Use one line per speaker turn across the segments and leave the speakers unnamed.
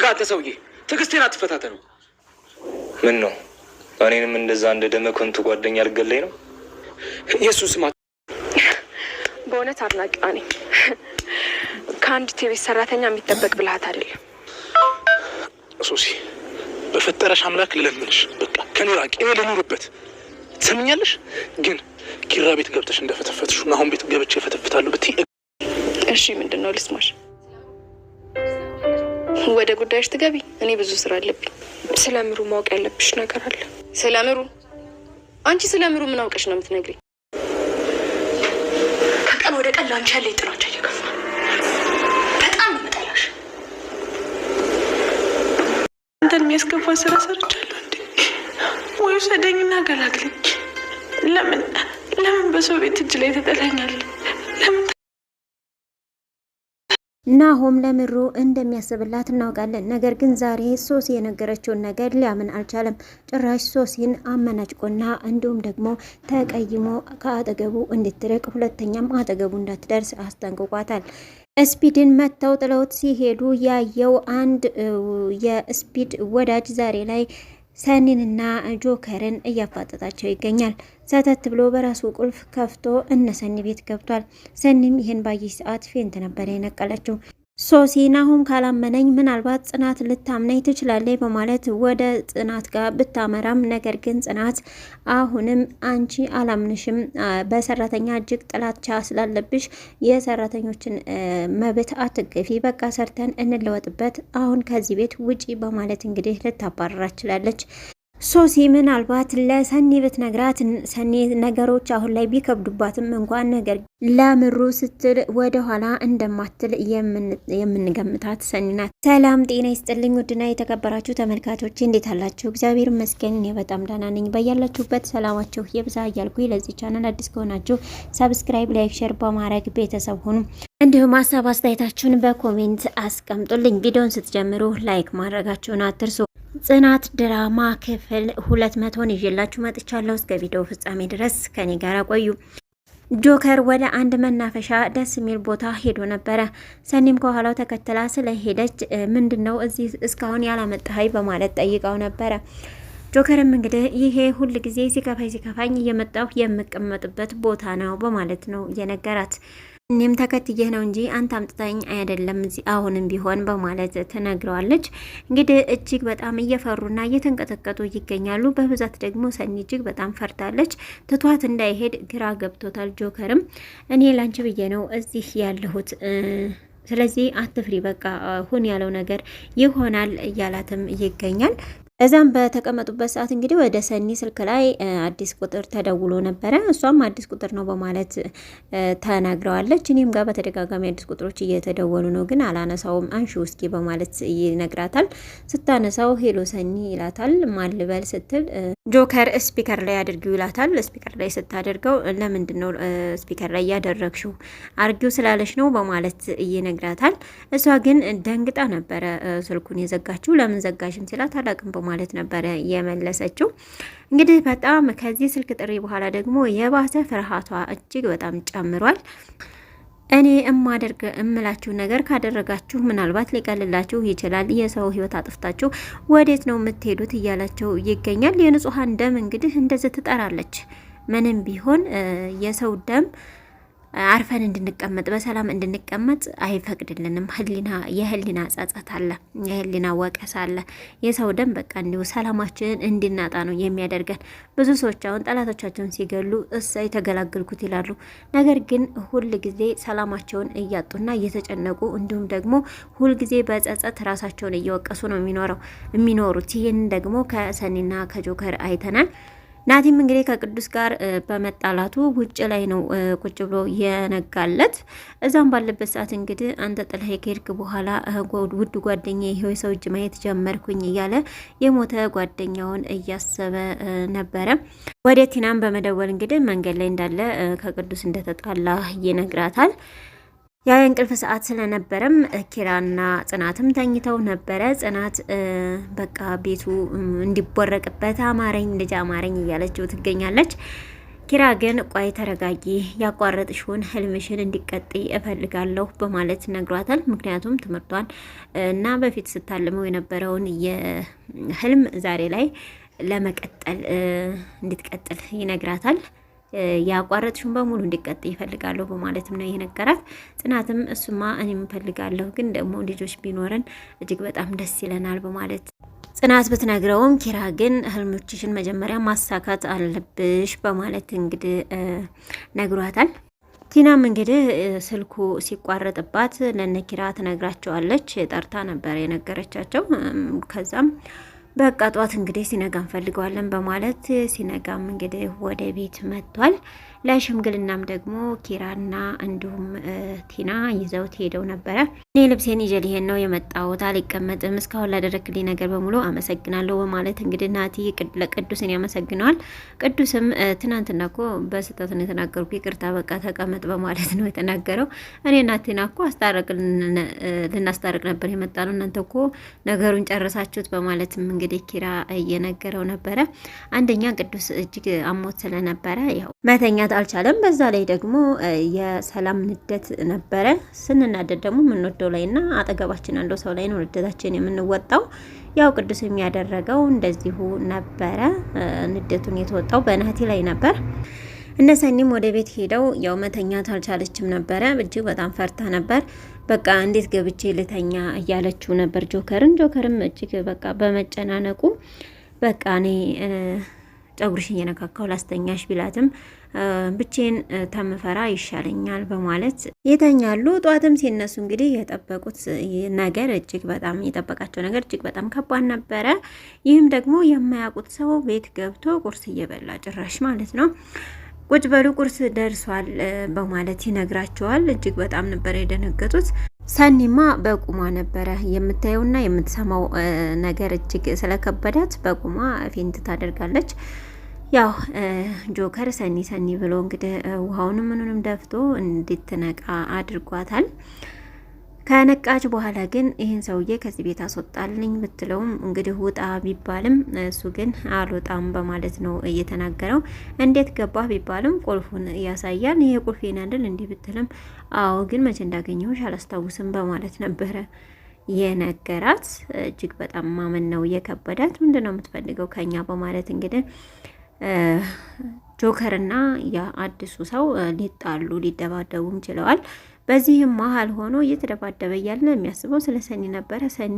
አንተ ሰውዬ ትዕግስቴን አትፈታተነው።
ምን ነው እኔንም እንደዛ እንደ ደመ ከንቱ ጓደኛ አድርገለኝ ነው?
ኢየሱስ ስማ፣
በእውነት አድናቂዋ ነኝ። ከአንድ ቲቪ ሰራተኛ የሚጠበቅ ብልሃት አይደለም።
ሶሲ በፈጠረሽ አምላክ ልለምንሽ፣ በቃ ከኔ ራቂ፣ እኔ ልኑርበት። ትሰምኛለሽ? ግን ኪራ ቤት ገብተሽ እንደፈተፈትሽ አሁን ቤት ገብቼ እፈተፍታለሁ ብትይ
እሺ፣ ምንድነው ልስማሽ? ወደ ጉዳይሽ ትገቢ። እኔ ብዙ ስራ አለብኝ። ስለምሩ ማወቅ ያለብሽ ነገር አለ። ስለምሩ? አንቺ ስለምሩ ምን አውቀሽ ነው የምትነግሪኝ? ከቀን ወደ ቀን ላንቺ ያለ ጥላቻ እየከፋ በጣም መጠላሽ። አንተን የሚያስገባ ስራ ሰርቻለሁ እንዴ? ወይ ሰደኝና ገላግለኝ። ለምን በሰው ቤት እጅ ላይ ተጠላኛለህ? ለምን?
ናሆም ለምሩ እንደሚያስብላት እናውቃለን። ነገር ግን ዛሬ ሶሲ የነገረችውን ነገር ሊያምን አልቻለም። ጭራሽ ሶሲን አመናጭቆና እንዲሁም ደግሞ ተቀይሞ ከአጠገቡ እንድትርቅ ሁለተኛም አጠገቡ እንዳትደርስ አስጠንቅቋታል። ስፒድን መተው ጥለውት ሲሄዱ ያየው አንድ የስፒድ ወዳጅ ዛሬ ላይ ሰኒንና ጆከርን እያፋጠጣቸው ይገኛል። ሰተት ብሎ በራሱ ቁልፍ ከፍቶ እነ ሰኒ ቤት ገብቷል። ሰኒም ይህን ባየች ሰዓት ፌንት ነበር የነቀለችው። ሶሲ ናሆም ካላመነኝ ምናልባት ጽናት ልታምነኝ ትችላለች በማለት ወደ ጽናት ጋር ብታመራም ነገር ግን ጽናት አሁንም አንቺ አላምንሽም፣ በሰራተኛ እጅግ ጥላቻ ስላለብሽ የሰራተኞችን መብት አትገፊ፣ በቃ ሰርተን እንለወጥበት፣ አሁን ከዚህ ቤት ውጪ በማለት እንግዲህ ልታባረራ ችላለች። ሶሲ ምናልባት ለሰኒ ብትነግራት ሰኒ ነገሮች አሁን ላይ ቢከብዱባትም እንኳን ነገር ለምሩ ስትል ወደ ኋላ እንደማትል የምንገምታት ሰኒ ናት። ሰላም ጤና ይስጥልኝ ውድና የተከበራችሁ ተመልካቾች እንዴት አላችሁ? እግዚአብሔር ይመስገን እኔ በጣም ደህና ነኝ። በያላችሁበት ሰላማችሁ ይብዛ እያልኩ ለዚህ ቻናል አዲስ ከሆናችሁ ሰብስክራይብ፣ ላይክ፣ ሼር በማድረግ ቤተሰብ ሁኑ። እንዲሁም ሀሳብ አስተያየታችሁን በኮሜንት አስቀምጡልኝ። ቪዲዮን ስትጀምሩ ላይክ ማድረጋችሁን አትርሱ። ጽናት ድራማ ክፍል 200 ይዤላችሁ መጥቻለሁ። እስከ ቪዲዮ ፍጻሜ ድረስ ከኔ ጋር ቆዩ። ጆከር ወደ አንድ መናፈሻ ደስ የሚል ቦታ ሄዶ ነበረ። ሰኒም ከኋላው ተከትላ ስለሄደች ምንድነው እዚህ እስካሁን ያላመጣኸኝ በማለት ጠይቀው ነበረ። ጆከርም እንግዲህ ይሄ ሁል ጊዜ ሲከፋኝ እየመጣሁ የምቀመጥበት ቦታ ነው በማለት ነው የነገራት። እኔም ተከትዬህ ነው እንጂ አንተ አምጥታኝ አይደለም እዚህ አሁንም ቢሆን በማለት ትነግረዋለች። እንግዲህ እጅግ በጣም እየፈሩና እየተንቀጠቀጡ ይገኛሉ። በብዛት ደግሞ ሰኒ እጅግ በጣም ፈርታለች። ትቷት እንዳይሄድ ግራ ገብቶታል። ጆከርም እኔ ላንቺ ብዬ ነው እዚህ ያለሁት፣ ስለዚህ አትፍሪ፣ በቃ ሁን ያለው ነገር ይሆናል እያላትም ይገኛል። እዛም በተቀመጡበት ሰዓት እንግዲህ ወደ ሰኒ ስልክ ላይ አዲስ ቁጥር ተደውሎ ነበረ። እሷም አዲስ ቁጥር ነው በማለት ተናግረዋለች። እኔም ጋር በተደጋጋሚ አዲስ ቁጥሮች እየተደወሉ ነው ግን አላነሳውም፣ አንሺ ውስኪ በማለት ይነግራታል። ስታነሳው ሄሎ ሰኒ ይላታል። ማልበል ስትል ጆከር ስፒከር ላይ አድርጊው ይላታል። ስፒከር ላይ ስታደርገው ለምንድን ነው ስፒከር ላይ ያደረግሽው? አርጊው ስላለሽ ነው በማለት ይነግራታል። እሷ ግን ደንግጣ ነበረ ስልኩን የዘጋችው። ለምን ዘጋሽም ሲላት አላቅም ማለት ነበረ የመለሰችው። እንግዲህ በጣም ከዚህ ስልክ ጥሪ በኋላ ደግሞ የባሰ ፍርሃቷ እጅግ በጣም ጨምሯል። እኔ እምላችሁ ነገር ካደረጋችሁ ምናልባት ሊቀልላችሁ ይችላል፣ የሰው ሕይወት አጥፍታችሁ ወዴት ነው የምትሄዱት እያላቸው ይገኛል። የንጹሐን ደም እንግዲህ እንደዚህ ትጠራለች። ምንም ቢሆን የሰው ደም አርፈን እንድንቀመጥ በሰላም እንድንቀመጥ አይፈቅድልንም። የህሊና ጸጸት አለ፣ የህሊና ወቀስ አለ። የሰው ደም በቃ እንዲሁ ሰላማችንን እንድናጣ ነው የሚያደርገን። ብዙ ሰዎች አሁን ጠላቶቻቸውን ሲገሉ እሰይ ተገላገልኩት ይላሉ። ነገር ግን ሁል ጊዜ ሰላማቸውን እያጡና እየተጨነቁ እንዲሁም ደግሞ ሁል ጊዜ በጸጸት ራሳቸውን እየወቀሱ ነው የሚኖሩት። ይህን ደግሞ ከሰኒና ከጆከር አይተናል። ናቲም እንግዲህ ከቅዱስ ጋር በመጣላቱ ውጭ ላይ ነው ቁጭ ብሎ የነጋለት። እዛም ባለበት ሰዓት እንግዲህ አንተ ጥለህ ከሄድክ በኋላ ውድ ጓደኛዬ ይሄው ሰው እጅ ማየት ጀመርኩኝ እያለ የሞተ ጓደኛውን እያሰበ ነበረ። ወደ ቲናም በመደወል እንግዲህ መንገድ ላይ እንዳለ ከቅዱስ እንደተጣላ ይነግራታል። ያ የእንቅልፍ ሰዓት ስለነበረም ኪራና ጽናትም ተኝተው ነበረ። ጽናት በቃ ቤቱ እንዲቦረቅበት አማረኝ ልጅ አማረኝ እያለችው ትገኛለች። ኪራ ግን ቆይ ተረጋጊ፣ ያቋረጥሽውን ህልምሽን እንዲቀጥይ እፈልጋለሁ በማለት ነግሯታል። ምክንያቱም ትምህርቷን እና በፊት ስታልመው የነበረውን የህልም ዛሬ ላይ ለመቀጠል እንድትቀጥል ይነግራታል። ያቋረጥሽውን በሙሉ እንዲቀጥይ ይፈልጋለሁ በማለትም ነው የነገራት። ጽናትም እሱማ እኔም እፈልጋለሁ፣ ግን ደግሞ ልጆች ቢኖረን እጅግ በጣም ደስ ይለናል በማለት ጽናት ብትነግረውም ኪራ ግን ህልሞችሽን መጀመሪያ ማሳካት አለብሽ በማለት እንግዲህ ነግሯታል። ቲናም እንግዲህ ስልኩ ሲቋረጥባት ለነ ኪራ ትነግራቸዋለች። ጠርታ ነበር የነገረቻቸው። ከዛም በቃ ጧት እንግዲህ ሲነጋ እንፈልገዋለን በማለት ሲነጋም እንግዲህ ወደ ቤት መጥቷል። ለሽምግልናም ደግሞ ኪራና እንዲሁም ቲና ይዘውት ሄደው ነበረ። እኔ ልብሴን ይዤ ልሄድ ነው የመጣሁት፣ አልቀመጥም፣ እስካሁን ላደረግልኝ ነገር በሙሉ አመሰግናለሁ በማለት እንግዲህ ናቲ ለቅዱስን ያመሰግነዋል። ቅዱስም ትናንትና እኮ በስህተት ነው የተናገርኩ፣ ይቅርታ በቃ ተቀመጥ በማለት ነው የተናገረው። እኔና ቲና እኮ ልናስታርቅ ነበር የመጣ ነው፣ እናንተ እኮ ነገሩን ጨረሳችሁት በማለትም እንግዲህ ኪራ እየነገረው ነበረ። አንደኛ ቅዱስ እጅግ አሞት ስለነበረ ያው መተኛት አልቻለም። በዛ ላይ ደግሞ የሰላም ንደት ነበረ። ስንናደድ ደግሞ የምንወደው ላይ እና አጠገባችን ያለው ሰው ላይ ነው ንደታችን የምንወጣው። ያው ቅዱስ የሚያደረገው እንደዚሁ ነበረ። ንደቱን የተወጣው በናቲ ላይ ነበር። እነ ሰኒም ወደ ቤት ሄደው ያው መተኛት አልቻለችም ነበረ። እጅግ በጣም ፈርታ ነበር። በቃ እንዴት ገብቼ ልተኛ እያለችው ነበር ጆከርም እጅግ በቃ በመጨናነቁ በቃ እኔ ጸጉርሽን እየነካካው ላስተኛሽ ቢላትም ብቼን ተምፈራ ይሻለኛል በማለት ይተኛሉ። ጧትም ሲነሱ እንግዲህ የጠበቁት ነገር እጅግ በጣም የጠበቃቸው ነገር እጅግ በጣም ከባድ ነበረ። ይህም ደግሞ የማያውቁት ሰው ቤት ገብቶ ቁርስ እየበላ ጭራሽ ማለት ነው። ቁጭ በሉ ቁርስ ደርሷል በማለት ይነግራቸዋል። እጅግ በጣም ነበር የደነገጡት። ሰኒማ በቁሟ ነበረ የምታየውና የምትሰማው ነገር እጅግ ስለከበዳት በቁሟ ፌንት ታደርጋለች። ያው ጆከር ሰኒ ብሎ እንግዲህ ውሃውንም ምኑንም ደፍቶ እንድትነቃ አድርጓታል። ከነቃች በኋላ ግን ይህን ሰውዬ ከዚህ ቤት አስወጣልኝ ብትለውም እንግዲህ ውጣ ቢባልም እሱ ግን አልወጣም በማለት ነው እየተናገረው። እንዴት ገባ ቢባልም ቁልፉን ያሳያል። ይሄ ቁልፌን አይደል እንዲህ ብትልም አዎ ግን መቼ እንዳገኘሁሽ አላስታውስም በማለት ነበረ የነገራት። እጅግ በጣም ማመን ነው የከበዳት። ምንድነው የምትፈልገው ከኛ በማለት እንግዲህ ጆከርና ያ አዲሱ ሰው ሊጣሉ ሊደባደቡም ችለዋል። በዚህም መሀል ሆኖ እየተደባደበ እያለ የሚያስበው ስለ ሰኒ ነበረ። ሰኒ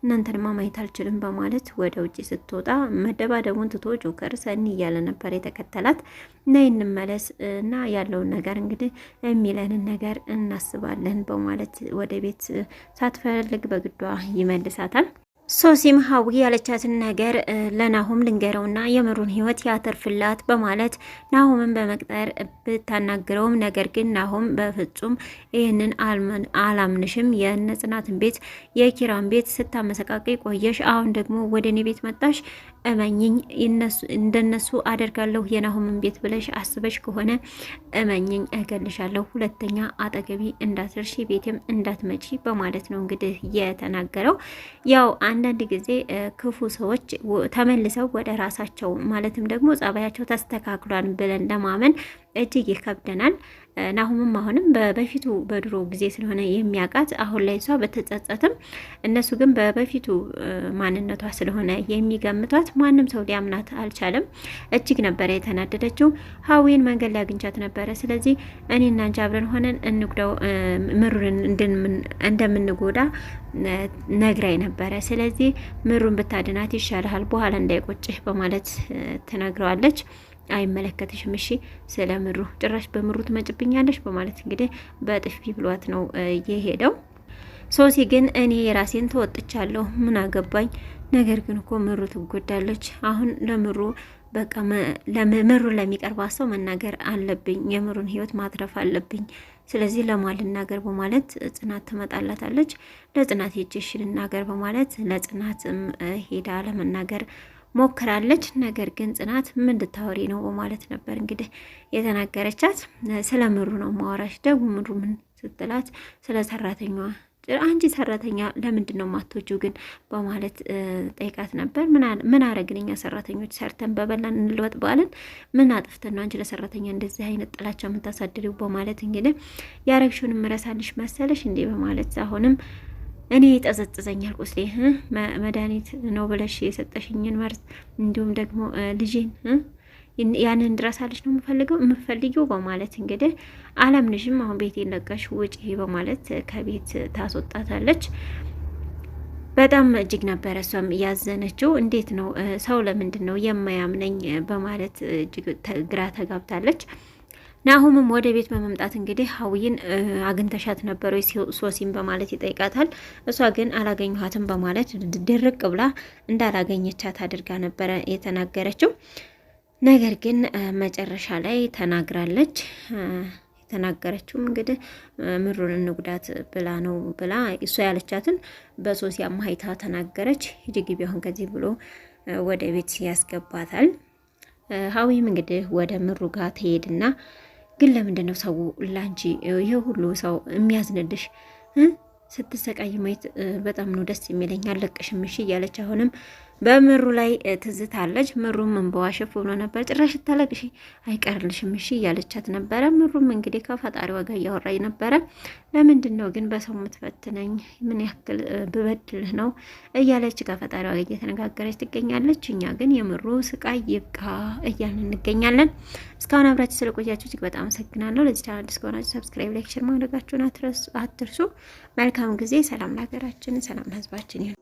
እናንተንማ ማየት አልችልም በማለት ወደ ውጭ ስትወጣ መደባደቡን ትቶ ጆከር ሰኒ እያለ ነበር የተከተላት። ነይ እንመለስ እና ያለውን ነገር እንግዲህ የሚለንን ነገር እናስባለን በማለት ወደ ቤት ሳትፈልግ በግዷ ይመልሳታል። ሶሲም ሀዊ ያለቻትን ነገር ለናሁም ልንገረውና የምሩን ህይወት ያተርፍላት በማለት ናሁምን በመቅጠር ብታናግረውም ነገር ግን ናሁም በፍጹም ይህንን አላምንሽም፣ የነጽናትን ቤት የኪራን ቤት ስታመሰቃቀይ ቆየሽ፣ አሁን ደግሞ ወደ እኔ ቤት መጣሽ፣ እመኝኝ እንደነሱ አደርጋለሁ የናሁምን ቤት ብለሽ አስበሽ ከሆነ እመኝኝ እገልሻለሁ፣ ሁለተኛ አጠገቢ እንዳትደርሺ ቤትም እንዳትመጪ በማለት ነው እንግዲህ የተናገረው። ያው አንዳንድ ጊዜ ክፉ ሰዎች ተመልሰው ወደ ራሳቸው ማለትም ደግሞ ጸባያቸው ተስተካክሏል ብለን ለማመን እጅግ ይከብደናል። ናሁምም አሁንም በፊቱ በድሮ ጊዜ ስለሆነ የሚያውቃት አሁን ላይ እሷ በተጸጸትም እነሱ ግን በፊቱ ማንነቷ ስለሆነ የሚገምቷት ማንም ሰው ሊያምናት አልቻለም። እጅግ ነበረ የተናደደችው። ሀዊን መንገድ ላይ አግኝቻት ነበረ። ስለዚህ እኔና አንቺ አብረን ሆነን እንጉዳው ምሩን እንደምንጎዳ ነግራይ ነበረ። ስለዚህ ምሩን ብታድናት ይሻልሃል በኋላ እንዳይቆጭህ በማለት ትነግረዋለች። አይመለከትሽም፣ እሺ ስለ ምሩ ጭራሽ በምሩ ትመጭብኛለሽ በማለት እንግዲህ በጥፊ ብሏት ነው የሄደው። ሶሲ ግን እኔ የራሴን ተወጥቻለሁ ምን አገባኝ፣ ነገር ግን እኮ ምሩ ትጎዳለች። አሁን ለምሩ በቃ ምሩ ለሚቀርባ ሰው መናገር አለብኝ፣ የምሩን ህይወት ማትረፍ አለብኝ። ስለዚህ ለማን ልናገር በማለት ጽናት ትመጣላታለች። ለጽናት ሄጄሽ ልናገር በማለት ለጽናትም ሄዳ ለመናገር ሞክራለች። ነገር ግን ጽናት ምን ልታወሪ ነው በማለት ነበር እንግዲህ የተናገረቻት። ስለ ምሩ ነው ማወራሽ። ደግሞ ምሩ ምን ስትላት ስለ ሰራተኛዋ አንቺ ሰራተኛ ለምንድን ነው የማትወጂው ግን በማለት ጠይቃት ነበር። ምን አረግን እኛ ሰራተኞች ሰርተን በበላን እንልወጥ ባለን ምን አጥፍተን ነው አንቺ ለሰራተኛ እንደዚህ አይነት ጥላቻ የምታሳድሪው? በማለት እንግዲህ ያረግሽውን ምረሳልሽ መሰለሽ እንዴ? በማለት አሁንም እኔ ይጠዘጥዘኛል ቁስሌ መድኃኒት ነው ብለሽ የሰጠሽኝን መርዝ እንዲሁም ደግሞ ልጄን ያንን እንድረሳልሽ ነው የምፈልጊው በማለት እንግዲህ አላምንሽም፣ አሁን ቤቴን ለቀሽ ውጪ በማለት ከቤት ታስወጣታለች። በጣም እጅግ ነበረ እሷም ያዘነችው። እንዴት ነው ሰው ለምንድን ነው የማያምነኝ በማለት እጅግ ግራ ተጋብታለች። ናሁምም ወደ ቤት በመምጣት እንግዲህ ሀዊን አግኝተሻት ነበር ወይ ሶሲን በማለት ይጠይቃታል። እሷ ግን አላገኘኋትም በማለት ድርቅ ብላ እንዳላገኘቻት አድርጋ ነበረ የተናገረችው። ነገር ግን መጨረሻ ላይ ተናግራለች። የተናገረችውም እንግዲህ ምሩን እንጉዳት ብላ ነው ብላ እሷ ያለቻትን በሶሲ አማይታ ተናገረች። ሂጂ አሁን ከዚህ ብሎ ወደ ቤት ያስገባታል። ሀዊም እንግዲህ ወደ ምሩ ጋር ትሄድና ግን ለምንድን ነው ሰው ላንቺ ይሄ ሁሉ ሰው የሚያዝንልሽ? ስትሰቃይ ማየት በጣም ነው ደስ የሚለኝ አለቅሽም እሺ እያለች አሁንም በምሩ ላይ ትዝታለች። ምሩም እንበዋ ሸፍ ብሎ ነበር። ጭራሽ ታለቅሽ አይቀርልሽም እሺ እያለቻት ነበረ። ምሩም እንግዲህ ከፈጣሪዋ ጋር እያወራኝ ነበረ። ለምንድን ነው ግን በሰው የምትፈትነኝ? ምን ያክል ብበድልህ ነው እያለች ከፈጣሪዋ ጋር እየተነጋገረች ትገኛለች። እኛ ግን የምሩ ስቃይ ይብቃ እያልን እንገኛለን። እስካሁን አብራችሁ ስለቆያችሁ እጅግ በጣም አመሰግናለሁ። ለዚህ ቻናል አዲስ ከሆናችሁ ሰብስክራይብ፣ ላይክ፣ ሼር ማድረጋችሁን አትርሱ። መልካም ጊዜ። ሰላም ለሀገራችን፣ ሰላም ለሕዝባችን ይሁን።